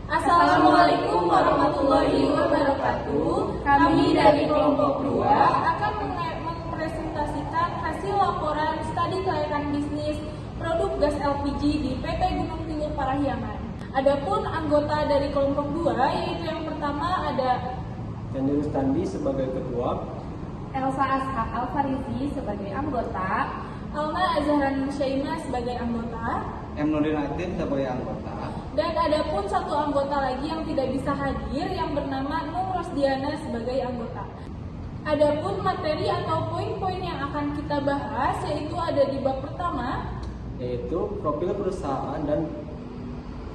Assalamualaikum warahmatullahi wabarakatuh. Kami dari kelompok 2 akan mempresentasikan hasil laporan studi kelayakan bisnis produk gas LPG di PT Gunung Tilu Parahyangan. Adapun anggota dari kelompok 2 yaitu yang pertama ada Candi Rustandi sebagai ketua, Elsa Ashak Alfarizi sebagai anggota, Alna Azharan Syaina sebagai anggota, M. Nurdin Atin sebagai anggota, dan adapun satu anggota lagi yang tidak bisa hadir yang bernama Nur Rosdiana sebagai anggota. Adapun materi atau poin-poin yang akan kita bahas yaitu ada di bab pertama, yaitu profil perusahaan dan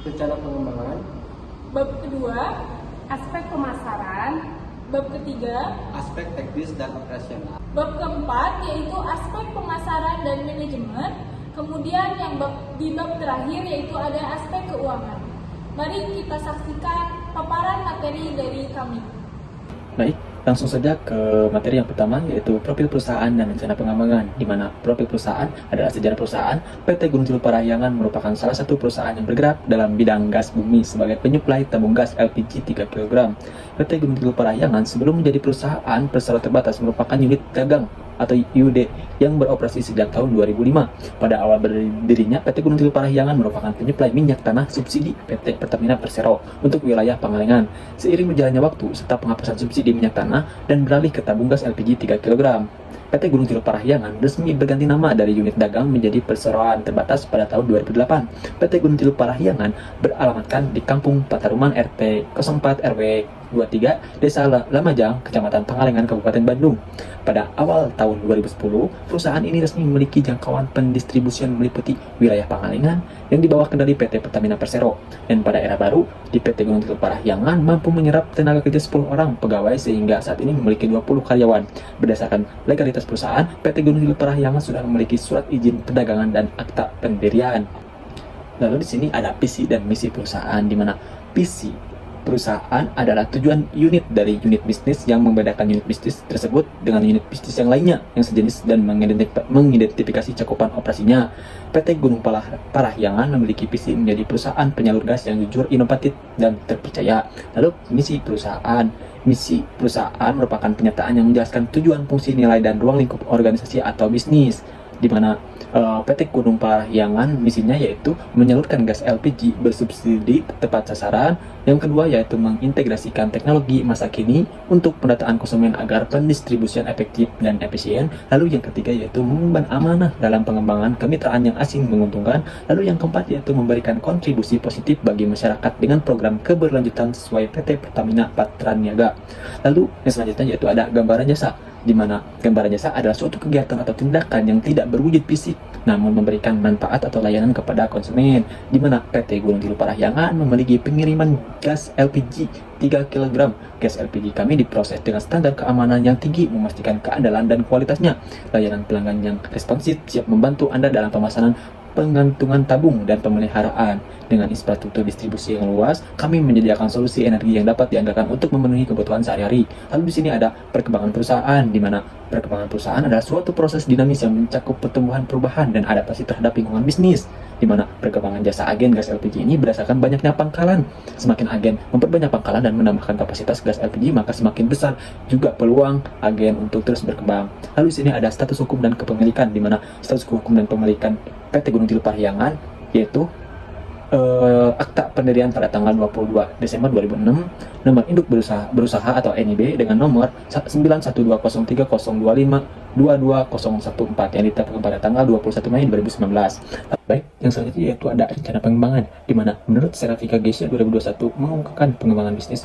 rencana pengembangan, bab kedua, aspek pemasaran, bab ketiga, aspek teknis dan operasional. bab keempat yaitu aspek pemasaran dan manajemen. Kemudian yang di bab terakhir yaitu ada aspek keuangan. Mari kita saksikan paparan materi dari kami. Baik, langsung saja ke materi yang pertama yaitu profil perusahaan dan rencana pengembangan, di mana profil perusahaan adalah sejarah perusahaan. PT Gunung Tilu Parahyangan merupakan salah satu perusahaan yang bergerak dalam bidang gas bumi sebagai penyuplai tabung gas LPG 3 kg. PT Gunung Tilu Parahyangan sebelum menjadi perusahaan berskala terbatas merupakan unit dagang atau UD yang beroperasi sejak tahun 2005. Pada awal berdirinya, PT Gunung Tilu Parahyangan merupakan penyuplai minyak tanah subsidi PT Pertamina Persero untuk wilayah Pangalengan. Seiring berjalannya waktu serta penghapusan subsidi minyak tanah dan beralih ke tabung gas LPG 3 kg, PT Gunung Tilu Parahyangan resmi berganti nama dari unit dagang menjadi perseroan terbatas pada tahun 2008. PT Gunung Tilu Parahyangan beralamatkan di Kampung Pataruman RT 04 RW 23, Desa Lamajang, Kecamatan Pangalengan, Kabupaten Bandung. Pada awal tahun 2010, perusahaan ini resmi memiliki jangkauan pendistribusian meliputi wilayah Pangalengan yang di bawah kendali PT Pertamina Persero. Dan pada era baru, di PT Gunung Tilu Parahyangan mampu menyerap tenaga kerja 10 orang pegawai sehingga saat ini memiliki 20 karyawan. Berdasarkan legalitas perusahaan, PT Gunung Tilu Parahyangan sudah memiliki surat izin perdagangan dan akta pendirian. Lalu di sini ada visi dan misi perusahaan, di mana visi perusahaan adalah tujuan unit dari unit bisnis yang membedakan unit bisnis tersebut dengan unit bisnis yang lainnya yang sejenis dan mengidentifikasi cakupan operasinya. PT Gunung Parahyangan memiliki visi menjadi perusahaan penyalur gas yang jujur, inovatif, dan terpercaya. Lalu misi perusahaan. Misi perusahaan merupakan pernyataan yang menjelaskan tujuan, fungsi, nilai, dan ruang lingkup organisasi atau bisnis, di mana PT Gunung Parahyangan misinya yaitu menyalurkan gas LPG bersubsidi tepat sasaran. Yang kedua yaitu mengintegrasikan teknologi masa kini untuk pendataan konsumen agar pendistribusian efektif dan efisien. Lalu yang ketiga yaitu mengemban amanah dalam pengembangan kemitraan yang asing menguntungkan. Lalu yang keempat yaitu memberikan kontribusi positif bagi masyarakat dengan program keberlanjutan sesuai PT Pertamina Patraniaga. Lalu yang selanjutnya yaitu ada gambaran jasa, di mana gambaran jasa adalah suatu kegiatan atau tindakan yang tidak berwujud fisik namun memberikan manfaat atau layanan kepada konsumen, di mana PT Gunung Tilu Parahyangan memiliki pengiriman gas LPG 3 kg. Gas LPG kami diproses dengan standar keamanan yang tinggi, memastikan keandalan dan kualitasnya. Layanan pelanggan yang responsif siap membantu Anda dalam pemesanan, pengantungan tabung, dan pemeliharaan. Dengan infrastruktur distribusi yang luas, kami menyediakan solusi energi yang dapat dianggarkan untuk memenuhi kebutuhan sehari-hari. Lalu di sini ada perkembangan perusahaan, di mana perkembangan perusahaan adalah suatu proses dinamis yang mencakup pertumbuhan, perubahan, dan adaptasi terhadap lingkungan bisnis, di mana perkembangan jasa agen gas LPG ini berdasarkan banyaknya pangkalan. Semakin agen memperbanyak pangkalan dan menambahkan kapasitas gas LPG, maka semakin besar juga peluang agen untuk terus berkembang. Lalu di sini ada status hukum dan kepemilikan, di mana status hukum dan pemilikan PT Gunung Tilu Parahyangan yaitu akta pendirian pada tanggal 22 Desember 2006, nomor induk berusaha atau NIB dengan nomor 912030252214 yang ditetapkan pada tanggal 21 Mei 2019. Baik, yang selanjutnya yaitu ada rencana pengembangan, di mana menurut Serafika Geisha 2021 mengungkapkan pengembangan business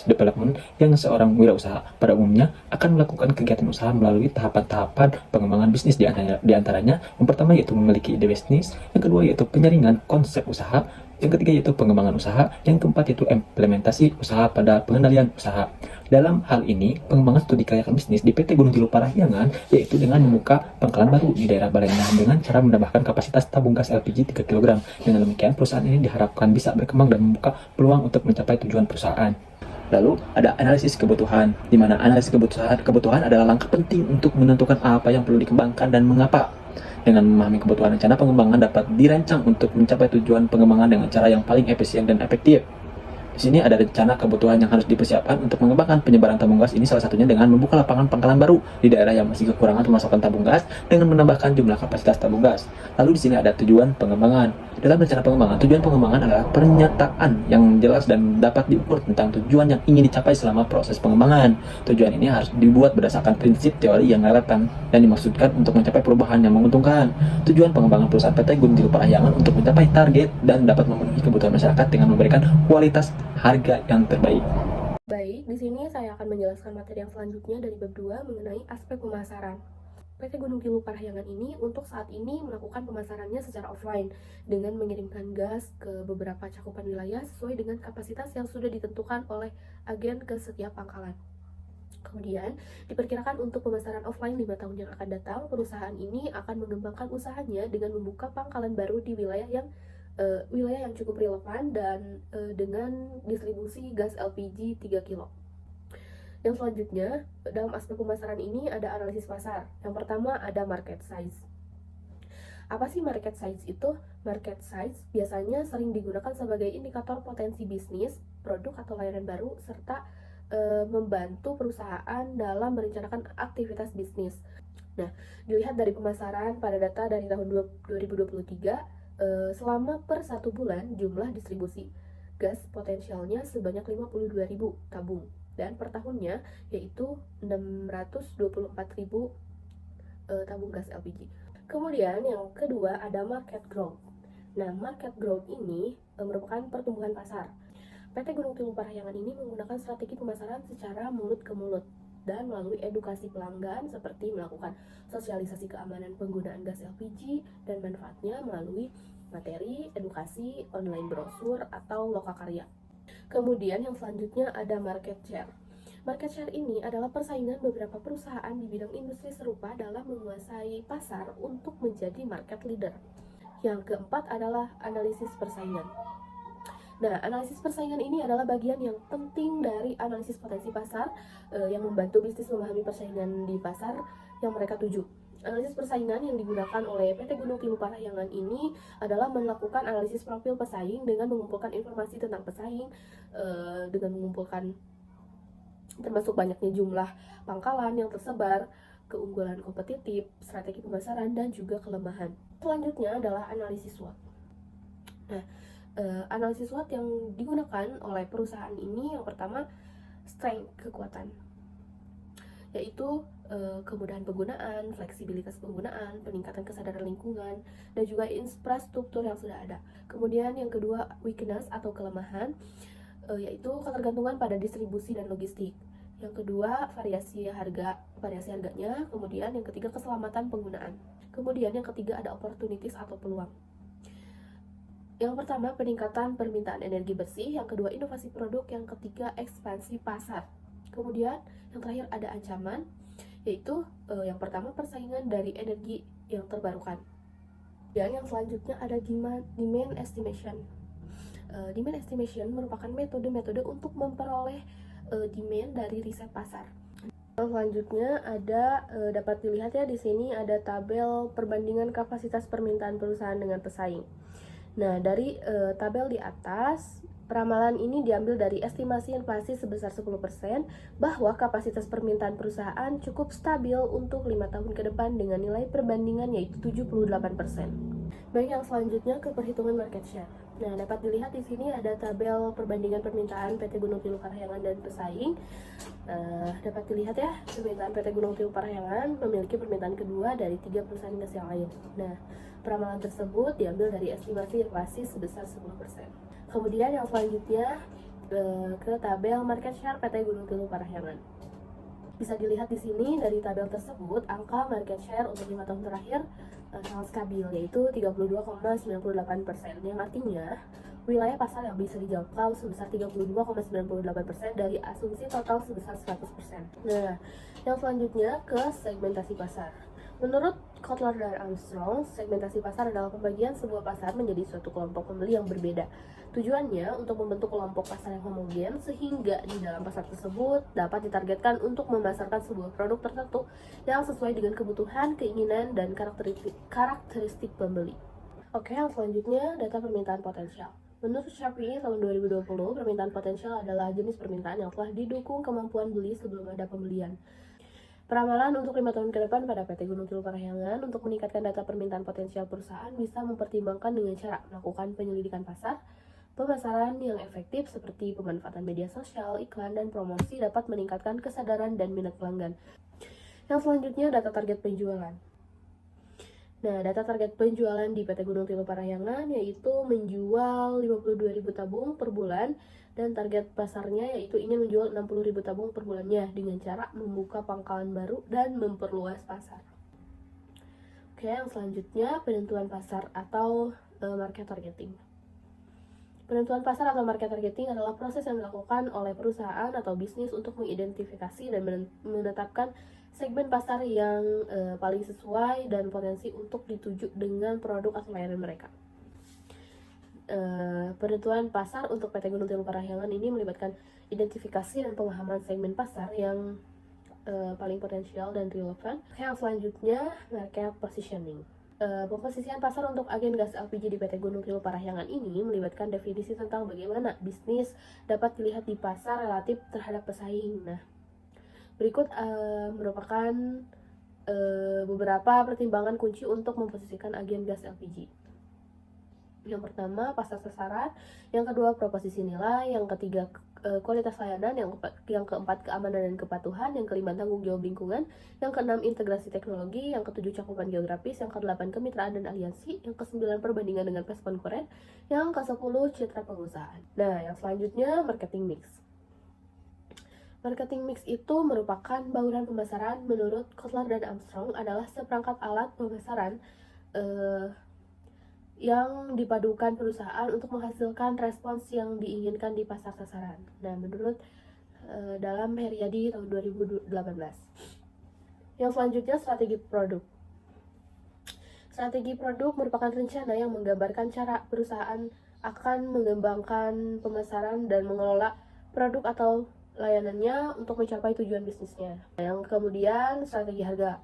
development yang seorang wirausaha pada umumnya akan melakukan kegiatan usaha melalui tahapan-tahapan pengembangan bisnis, di antaranya yang pertama yaitu memiliki ide bisnis, yang kedua yaitu penyaringan konsep usaha, yang ketiga yaitu pengembangan usaha, yang keempat yaitu implementasi usaha pada pengendalian usaha. Dalam hal ini, pengembangan studi kelayakan bisnis di PT Gunung Tilu Parahyangan yaitu dengan membuka pangkalan baru di daerah Balendah dengan cara menambahkan kapasitas tabung gas LPG 3 kg. Dengan demikian, perusahaan ini diharapkan bisa berkembang dan membuka peluang untuk mencapai tujuan perusahaan. Lalu ada analisis kebutuhan, di mana analisis kebutuhan adalah langkah penting untuk menentukan apa yang perlu dikembangkan dan mengapa. Dengan memahami kebutuhan, rencana pengembangan dapat dirancang untuk mencapai tujuan pengembangan dengan cara yang paling efisien dan efektif. Di sini ada rencana kebutuhan yang harus dipersiapkan untuk mengembangkan penyebaran tabung gas ini, salah satunya dengan membuka lapangan pangkalan baru di daerah yang masih kekurangan pemasukan tabung gas dengan menambahkan jumlah kapasitas tabung gas. Lalu di sini ada tujuan pengembangan. Dalam rencana pengembangan, tujuan pengembangan adalah pernyataan yang jelas dan dapat diukur tentang tujuan yang ingin dicapai selama proses pengembangan. Tujuan ini harus dibuat berdasarkan prinsip teori yang relevan dan dimaksudkan untuk mencapai perubahan yang menguntungkan. Tujuan pengembangan perusahaan PT Gunung Tilu Parahyangan untuk mencapai target dan dapat memenuhi kebutuhan masyarakat dengan memberikan kualitas harga yang terbaik. Baik, di sini saya akan menjelaskan materi yang selanjutnya dari bab 2 mengenai aspek pemasaran. PT Gunung Tilu Parahyangan ini untuk saat ini melakukan pemasarannya secara offline dengan mengirimkan gas ke beberapa cakupan wilayah sesuai dengan kapasitas yang sudah ditentukan oleh agen ke setiap pangkalan. Kemudian, diperkirakan untuk pemasaran offline 5 tahun yang akan datang, perusahaan ini akan mengembangkan usahanya dengan membuka pangkalan baru di wilayah yang cukup relevan dan dengan distribusi gas LPG 3 kilo. Yang selanjutnya, dalam aspek pemasaran ini ada analisis pasar. Yang pertama ada market size. Apa sih market size itu? Market size biasanya sering digunakan sebagai indikator potensi bisnis, produk atau layanan baru, serta membantu perusahaan dalam merencanakan aktivitas bisnis. Nah, dilihat dari pemasaran pada data dari tahun 2023, selama per 1 bulan jumlah distribusi gas potensialnya sebanyak 52.000 tabung dan per tahunnya yaitu 624.000 tabung gas LPG. Kemudian yang kedua ada market growth. Nah, market growth ini merupakan pertumbuhan pasar. PT Gunung Tilu Parahyangan ini menggunakan strategi pemasaran secara mulut ke mulut dan melalui edukasi pelanggan seperti melakukan sosialisasi keamanan penggunaan gas LPG dan manfaatnya melalui materi, edukasi, online brosur, atau lokakarya. Kemudian yang selanjutnya ada market share. Market share ini adalah persaingan beberapa perusahaan di bidang industri serupa dalam menguasai pasar untuk menjadi market leader. Yang keempat adalah analisis persaingan. Nah, analisis persaingan ini adalah bagian yang penting dari analisis potensi pasar yang membantu bisnis memahami persaingan di pasar yang mereka tuju. Analisis persaingan yang digunakan oleh PT Gunung Tilu Parahyangan ini adalah melakukan analisis profil pesaing dengan mengumpulkan informasi tentang pesaing, dengan mengumpulkan termasuk banyaknya jumlah pangkalan yang tersebar, keunggulan kompetitif, strategi pemasaran, dan juga kelemahan. Selanjutnya adalah analisis SWOT. Nah, analisis SWOT yang digunakan oleh perusahaan ini yang pertama strength, kekuatan, yaitu kemudahan penggunaan, fleksibilitas penggunaan, peningkatan kesadaran lingkungan, dan juga infrastruktur yang sudah ada. Kemudian yang kedua weakness atau kelemahan, yaitu ketergantungan pada distribusi dan logistik. Yang kedua variasi harganya. Kemudian yang ketiga keselamatan penggunaan. Kemudian yang ketiga ada opportunities atau peluang. Yang pertama, peningkatan permintaan energi bersih. Yang kedua, inovasi produk. Yang ketiga, ekspansi pasar. Kemudian, yang terakhir ada ancaman, yaitu yang pertama, persaingan dari energi yang terbarukan. Dan yang selanjutnya ada demand estimation. Demand estimation merupakan metode-metode untuk memperoleh demand dari riset pasar. Yang selanjutnya ada dapat dilihat ya di sini ada tabel perbandingan kapasitas permintaan perusahaan dengan pesaing. Nah, dari tabel di atas, peramalan ini diambil dari estimasi inflasi sebesar 10% bahwa kapasitas permintaan perusahaan cukup stabil untuk 5 tahun ke depan dengan nilai perbandingan yaitu 78%. Baik, yang selanjutnya ke perhitungan market share. Nah, dapat dilihat di sini ada tabel perbandingan permintaan PT Gunung Tilu Parahyangan dan pesaing. Dapat dilihat ya, permintaan PT Gunung Tilu Parahyangan memiliki permintaan kedua dari 3 perusahaan gas yang lain. Nah, peramalan tersebut diambil dari estimasi inflasi sebesar 10%. Kemudian yang selanjutnya ke tabel market share PT Gunung Tilu Parahyangan. Bisa dilihat di sini dari tabel tersebut angka market share untuk 5 tahun terakhir sangat stabil yaitu 32,98%, yang artinya wilayah pasar yang bisa dijangkau sebesar 32,98% dari asumsi total sebesar 100%. Nah, yang selanjutnya ke segmentasi pasar. Menurut Kotler dan Armstrong, segmentasi pasar adalah pembagian sebuah pasar menjadi suatu kelompok pembeli yang berbeda. Tujuannya untuk membentuk kelompok pasar yang homogen sehingga di dalam pasar tersebut dapat ditargetkan untuk memasarkan sebuah produk tertentu yang sesuai dengan kebutuhan, keinginan, dan karakteristik pembeli. Oke, yang selanjutnya data permintaan potensial. Menurut Shopee tahun 2020, permintaan potensial adalah jenis permintaan yang telah didukung kemampuan beli sebelum ada pembelian. Peramalan untuk 5 tahun ke depan pada PT Gunung Kidul Parahyangan untuk meningkatkan data permintaan potensial perusahaan bisa mempertimbangkan dengan cara melakukan penyelidikan pasar, pemasaran yang efektif seperti pemanfaatan media sosial, iklan, dan promosi dapat meningkatkan kesadaran dan minat pelanggan. Yang selanjutnya, data target penjualan. Nah, data target penjualan di PT Gunung Kidul Parahyangan yaitu menjual 52.000 tabung per bulan dan target pasarnya yaitu ingin menjual 60.000 tabung per bulannya dengan cara membuka pangkalan baru dan memperluas pasar. Oke, yang selanjutnya penentuan pasar atau market targeting. Penentuan pasar atau market targeting adalah proses yang dilakukan oleh perusahaan atau bisnis untuk mengidentifikasi dan menetapkan segmen pasar yang paling sesuai dan potensi untuk dituju dengan produk atau layanan mereka. Penentuan pasar untuk PT Gunung Kidul Parahyangan ini melibatkan identifikasi dan pemahaman segmen pasar yang paling potensial dan relevan. Yang selanjutnya, market positioning. Pemposisian pasar untuk agen gas LPG di PT Gunung Kidul Parahyangan ini melibatkan definisi tentang bagaimana bisnis dapat dilihat di pasar relatif terhadap pesaing. Nah, berikut merupakan beberapa pertimbangan kunci untuk memposisikan agen gas LPG. Yang pertama, pasar sasaran. Yang kedua, proposisi nilai. Yang ketiga, kualitas layanan. Yang keempat, keamanan dan kepatuhan. Yang kelima, tanggung jawab lingkungan. Yang keenam, integrasi teknologi. Yang ketujuh, cakupan geografis. Yang kedelapan, kemitraan dan aliansi. Yang kesembilan, perbandingan dengan pes konkuren. Yang kesepuluh, citra pengusahaan. Nah, yang selanjutnya, marketing mix. Marketing mix itu merupakan bauran pemasaran. Menurut Kotler dan Armstrong adalah seperangkat alat pemasaran yang dipadukan perusahaan untuk menghasilkan respons yang diinginkan di pasar sasaran. Nah, menurut dalam Heriadi tahun 2018. Yang selanjutnya, strategi produk. Strategi produk merupakan rencana yang menggambarkan cara perusahaan akan mengembangkan pemasaran dan mengelola produk atau layanannya untuk mencapai tujuan bisnisnya. Yang kemudian, strategi harga.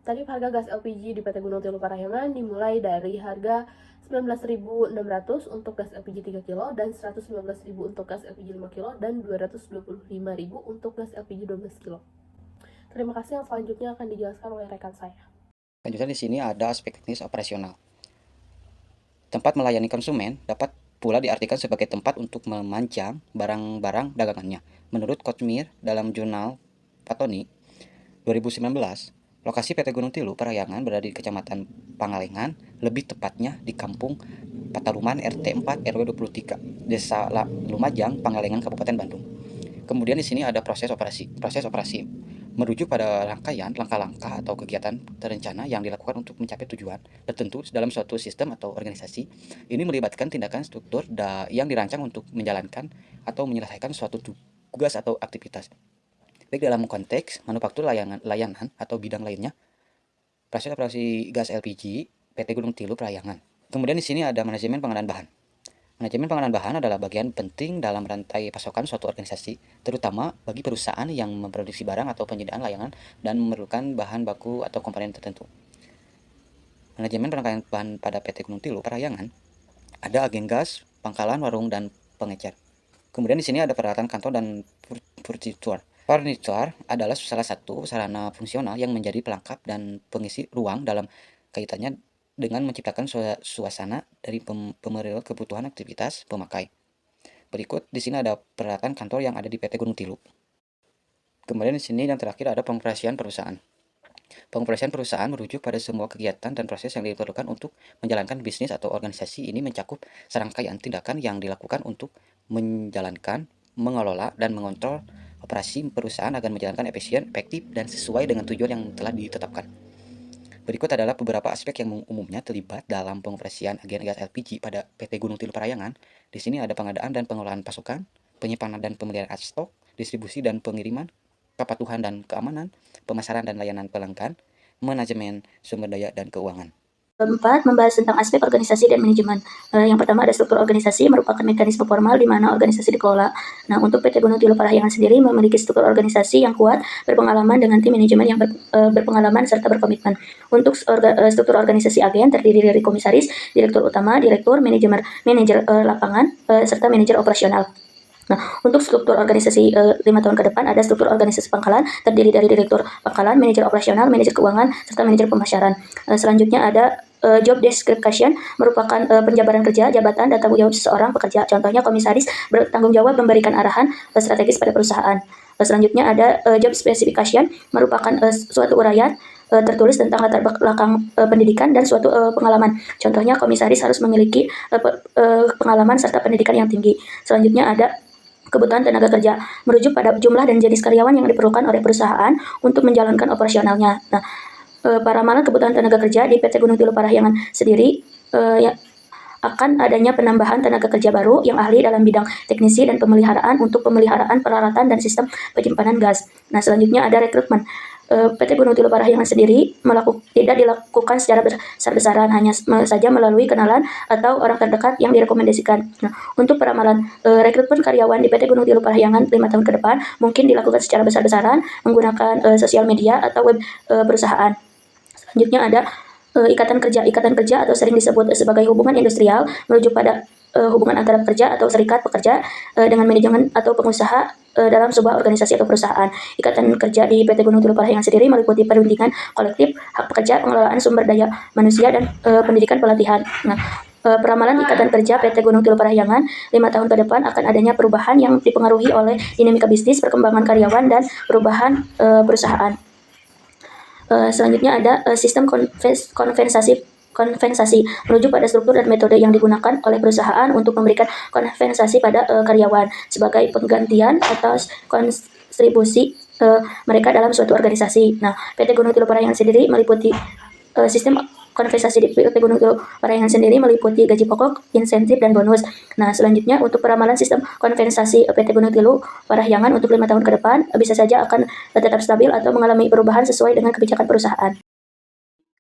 Tarif harga gas LPG di PT Gunung Kidul Parahyangan dimulai dari harga 19.600 untuk gas LPG 3 kg dan 119.000 untuk gas LPG 5 kg dan 225.000 untuk gas LPG 12 kg. Terima kasih, yang selanjutnya akan dijelaskan oleh rekan saya. Selanjutnya di sini ada aspek teknis operasional. Tempat melayani konsumen dapat pula diartikan sebagai tempat untuk memanjang barang-barang dagangannya. Menurut Kotmir dalam jurnal Patoni 2019, lokasi PT Gunung Kidul Parahyangan berada di Kecamatan Pangalengan, lebih tepatnya di Kampung Pataruman RT 4 RW 23, Desa Lumajang, Pangalengan, Kabupaten Bandung. Kemudian di sini ada proses operasi. Proses operasi merujuk pada rangkaian langkah-langkah atau kegiatan terencana yang dilakukan untuk mencapai tujuan tertentu dalam suatu sistem atau organisasi. Ini melibatkan tindakan struktur yang dirancang untuk menjalankan atau menyelesaikan suatu tugas atau aktivitas, baik dalam konteks manufaktur, layanan atau bidang lainnya. Proses operasi gas LPG PT Gunung Kidul Parahyangan. Kemudian di sini ada manajemen pengadaan bahan. Manajemen pengadaan bahan adalah bagian penting dalam rantai pasokan suatu organisasi, terutama bagi perusahaan yang memproduksi barang atau penyediaan layanan dan memerlukan bahan baku atau komponen tertentu. Manajemen pengadaan bahan pada PT Gunung Kidul Parahyangan ada agen gas, pangkalan, warung, dan pengecer. Kemudian di sini ada peralatan kantor dan furniture. Furniture adalah salah satu sarana fungsional yang menjadi pelengkap dan pengisi ruang dalam kaitannya dengan menciptakan suasana dari pemerilai kebutuhan aktivitas pemakai. Berikut di sini ada peralatan kantor yang ada di PT Gunung Kidul. Kemudian di sini yang terakhir ada pengoperasian perusahaan. Pengoperasian perusahaan merujuk pada semua kegiatan dan proses yang diperlukan untuk menjalankan bisnis atau organisasi. Ini mencakup serangkaian tindakan yang dilakukan untuk menjalankan, mengelola, dan mengontrol operasi perusahaan agar menjalankan efisien, efektif, dan sesuai dengan tujuan yang telah ditetapkan. Berikut adalah beberapa aspek yang umumnya terlibat dalam pengoperasian agen gas LPG pada PT Gunung Kidul Parahyangan. Di sini ada pengadaan dan pengelolaan pasokan, penyimpanan dan pemeliharaan stok, distribusi dan pengiriman, kepatuhan dan keamanan, pemasaran dan layanan pelanggan, manajemen sumber daya dan keuangan. Keempat, membahas tentang aspek organisasi dan manajemen. Yang pertama ada struktur organisasi, merupakan mekanisme formal di mana organisasi dikelola. Nah, untuk PT Gunung Tilu Parahyangan sendiri memiliki struktur organisasi yang kuat, berpengalaman dengan tim manajemen yang berpengalaman serta berkomitmen. Untuk struktur organisasi agen terdiri dari komisaris, direktur utama, direktur, manajer lapangan, serta manajer operasional. Nah, untuk struktur organisasi 5 tahun ke depan ada struktur organisasi pangkalan terdiri dari direktur pangkalan, manajer operasional, manajer keuangan, serta manajer pemasaran. Selanjutnya ada job description merupakan penjabaran kerja, jabatan, dan tanggung jawab seseorang pekerja. Contohnya komisaris bertanggung jawab memberikan arahan strategis pada perusahaan. Selanjutnya ada job specification merupakan suatu uraian tertulis tentang latar belakang pendidikan dan suatu pengalaman. Contohnya komisaris harus memiliki pengalaman serta pendidikan yang tinggi. Selanjutnya ada kebutuhan tenaga kerja, merujuk pada jumlah dan jenis karyawan yang diperlukan oleh perusahaan untuk menjalankan operasionalnya. Nah, para ramalan kebutuhan tenaga kerja di PT Gunung Tilu Parahyangan sendiri akan adanya penambahan tenaga kerja baru yang ahli dalam bidang teknisi dan pemeliharaan untuk pemeliharaan peralatan dan sistem penyimpanan gas. Nah, selanjutnya ada rekrutmen. PT Gunung Tilu Parahyangan sendiri tidak dilakukan secara besar-besaran, hanya saja melalui kenalan atau orang terdekat yang direkomendasikan. Nah, untuk peramalan rekrutmen karyawan di PT Gunung Tilu Parahyangan 5 tahun ke depan mungkin dilakukan secara besar-besaran menggunakan sosial media atau web perusahaan. Selanjutnya ada ikatan kerja. Ikatan kerja atau sering disebut sebagai hubungan industrial merujuk pada hubungan antara pekerja atau serikat pekerja dengan manajemen atau pengusaha dalam sebuah organisasi atau perusahaan. Ikatan kerja di PT Gunung Tilu Parahyangan sendiri meliputi perundingan kolektif, hak pekerja, pengelolaan sumber daya manusia, dan pendidikan pelatihan. Nah, peramalan ikatan kerja PT Gunung Tilu Parahyangan 5 tahun ke depan akan adanya perubahan yang dipengaruhi oleh dinamika bisnis, perkembangan karyawan, dan perubahan perusahaan. Selanjutnya ada sistem kompensasi merujuk pada struktur dan metode yang digunakan oleh perusahaan untuk memberikan kompensasi pada karyawan sebagai penggantian atas kontribusi mereka dalam suatu organisasi. Nah, PT Gunung Tilu Parahyangan sendiri meliputi sistem kompensasi di PT Gunung Tilu Parahyangan sendiri meliputi gaji pokok, insentif, dan bonus. Nah, selanjutnya untuk peramalan sistem kompensasi PT Gunung Tilu Parahyangan untuk 5 tahun ke depan bisa saja akan tetap stabil atau mengalami perubahan sesuai dengan kebijakan perusahaan.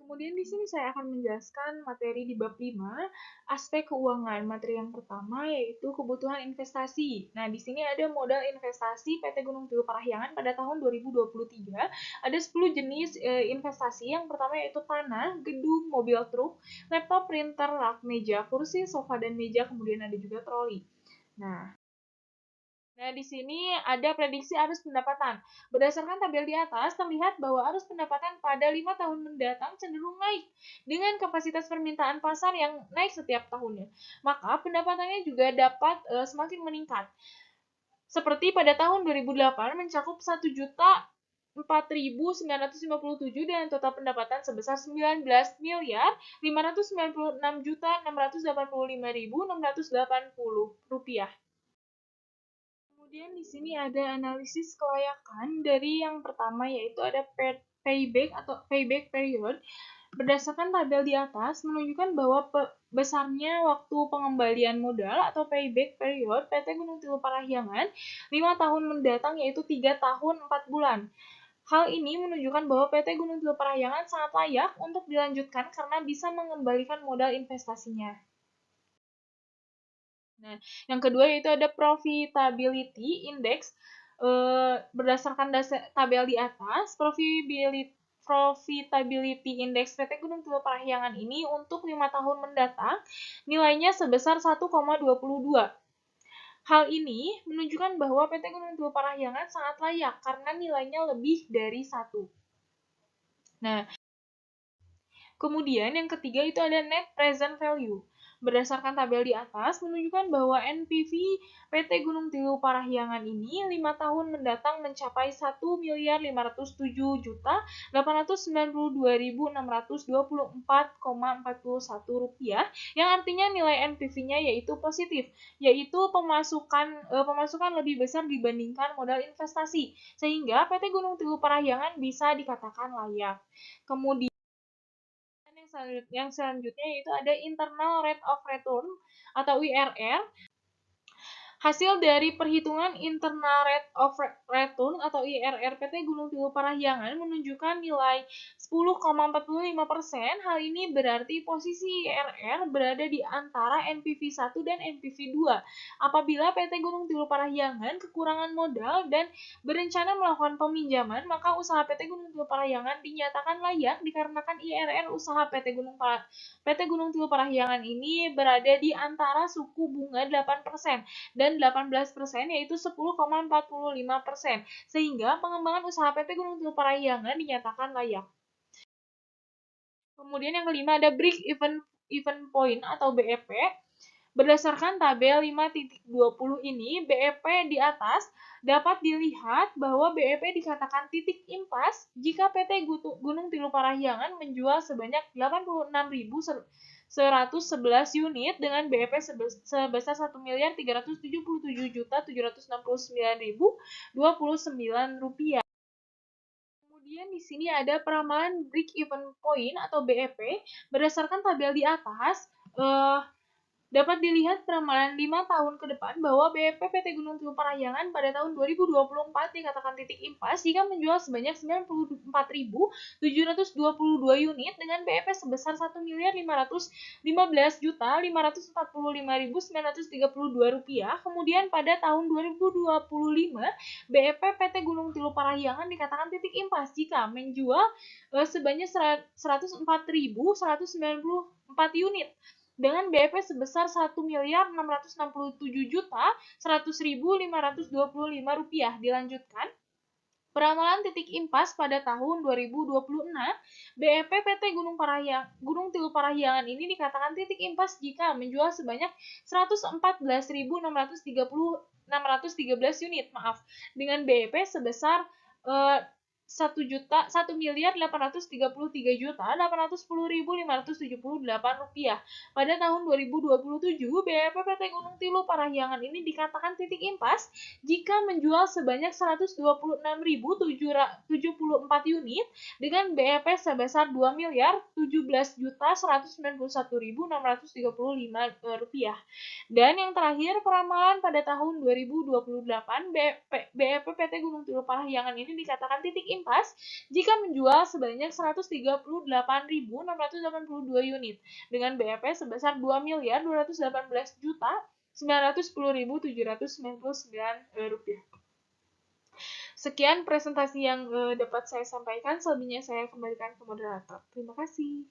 Kemudian di sini saya akan menjelaskan materi di bab 5, aspek keuangan. Materi yang pertama yaitu kebutuhan investasi. Nah, di sini ada modal investasi PT Gunung Tilu Parahyangan pada tahun 2023. Ada 10 jenis investasi. Yang pertama yaitu tanah, gedung, mobil truk, laptop, printer, rak, meja, kursi, sofa, dan meja. Kemudian ada juga troli. Nah, di sini ada prediksi arus pendapatan. Berdasarkan tabel di atas, terlihat bahwa arus pendapatan pada 5 tahun mendatang cenderung naik dengan kapasitas permintaan pasar yang naik setiap tahunnya. Maka pendapatannya juga dapat semakin meningkat. Seperti pada tahun 2008 mencakup 1.004.957 dengan total pendapatan sebesar 19.596.685.680 rupiah. Kemudian di sini ada analisis kelayakan dari yang pertama yaitu ada payback atau payback period. Berdasarkan tabel di atas menunjukkan bahwa besarnya waktu pengembalian modal atau payback period PT Gunung Tilu Parahyangan 5 tahun mendatang yaitu 3 tahun 4 bulan. Hal ini menunjukkan bahwa PT Gunung Tilu Parahyangan sangat layak untuk dilanjutkan karena bisa mengembalikan modal investasinya. Nah, yang kedua yaitu ada profitability index. Berdasarkan tabel di atas, profitability index PT Gunung Tilu Parahyangan ini untuk 5 tahun mendatang nilainya sebesar 1,22. Hal ini menunjukkan bahwa PT Gunung Tilu Parahyangan sangat layak karena nilainya lebih dari 1. Nah, kemudian yang ketiga itu ada net present value. Berdasarkan tabel di atas menunjukkan bahwa NPV PT Gunung Tilu Parahyangan ini 5 tahun mendatang mencapai 1.507.892.624,41 rupiah, yang artinya nilai NPV-nya yaitu positif, yaitu pemasukan lebih besar dibandingkan modal investasi, sehingga PT Gunung Tilu Parahyangan bisa dikatakan layak. Kemudian yang selanjutnya yaitu ada internal rate of return atau IRR. Hasil dari perhitungan Internal Rate of Return atau IRR PT Gunung Tilu Parahyangan menunjukkan nilai 10,45%. Hal ini berarti posisi IRR berada di antara NPV 1 dan NPV 2. Apabila PT Gunung Tilu Parahyangan kekurangan modal dan berencana melakukan peminjaman, maka usaha PT Gunung Tilu Parahyangan dinyatakan layak dikarenakan IRR usaha PT Gunung Tilu Parahyangan ini berada di antara suku bunga 8% dan 18%, yaitu 10,45%, sehingga pengembangan usaha PT Gunung Tilu Parahyangan dinyatakan layak. Kemudian yang kelima ada break even point atau BEP. Berdasarkan tabel 5.20 ini, BEP di atas dapat dilihat bahwa BEP dikatakan titik impas jika PT Gunung Tilu Parahyangan menjual sebanyak 86.111 unit dengan BEP sebesar 1.377.769.029 rupiah. Kemudian di sini ada peramalan break even point atau BEP. Berdasarkan tabel di atas, dapat dilihat peramalan 5 tahun ke depan bahwa BEP PT Gunung Tilu Parahyangan pada tahun 2024 dikatakan titik impas jika menjual sebanyak 94.722 unit dengan BEP sebesar 1.515.545.932 rupiah. Kemudian pada tahun 2025 BEP PT Gunung Tilu Parahyangan dikatakan titik impas jika menjual sebanyak 104.194 unit dengan BEP sebesar 1.667.100.525 rupiah. Dilanjutkan, peramalan titik impas pada tahun 2026, BEP PT Gunung Tilu Parahyangan ini dikatakan titik impas jika menjual sebanyak 114.613 unit, dengan BEP sebesar 1.833.810.578 rupiah. Pada tahun 2027, BEP PT Gunung Tilu Parahyangan ini dikatakan titik impas jika menjual sebanyak 126.074 unit dengan BEP sebesar 2.017.191.635 rupiah. Dan yang terakhir, peramalan pada tahun 2028, BEP PT Gunung Tilu Parahyangan ini dikatakan titik impas jika menjual sebanyak 138.682 unit dengan BEP sebesar 2.218.910.799 rupiah. Sekian presentasi yang dapat saya sampaikan. Selebihnya saya kembalikan ke moderator. Terima kasih.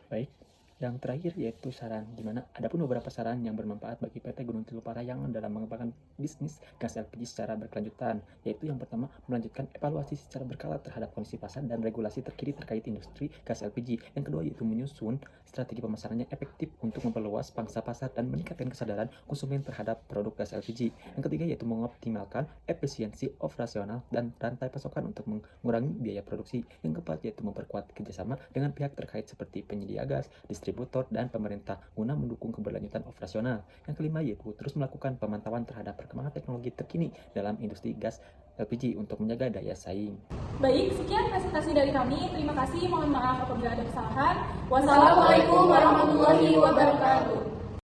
Baik, yang terakhir yaitu saran, di mana ada pun beberapa saran yang bermanfaat bagi PT Gunung Tilu Parahyangan dalam mengembangkan bisnis gas LPG secara berkelanjutan, yaitu yang pertama, melanjutkan evaluasi secara berkala terhadap kondisi pasar dan regulasi terkini terkait industri gas LPG. Yang kedua yaitu menyusun strategi pemasarannya efektif untuk memperluas pangsa pasar dan meningkatkan kesadaran konsumen terhadap produk gas LPG. Yang ketiga yaitu mengoptimalkan efisiensi operasional dan rantai pasokan untuk mengurangi biaya produksi. Yang keempat yaitu memperkuat kerjasama dengan pihak terkait seperti penyedia gas, distributor, dan pemerintah guna mendukung keberlanjutan operasional. Yang kelima yaitu terus melakukan pemantauan terhadap perkembangan teknologi terkini dalam industri gas LPG untuk menjaga daya saing. Baik, sekian presentasi dari kami. Terima kasih, mohon maaf apabila ada kesalahan. Wassalamualaikum warahmatullahi wabarakatuh.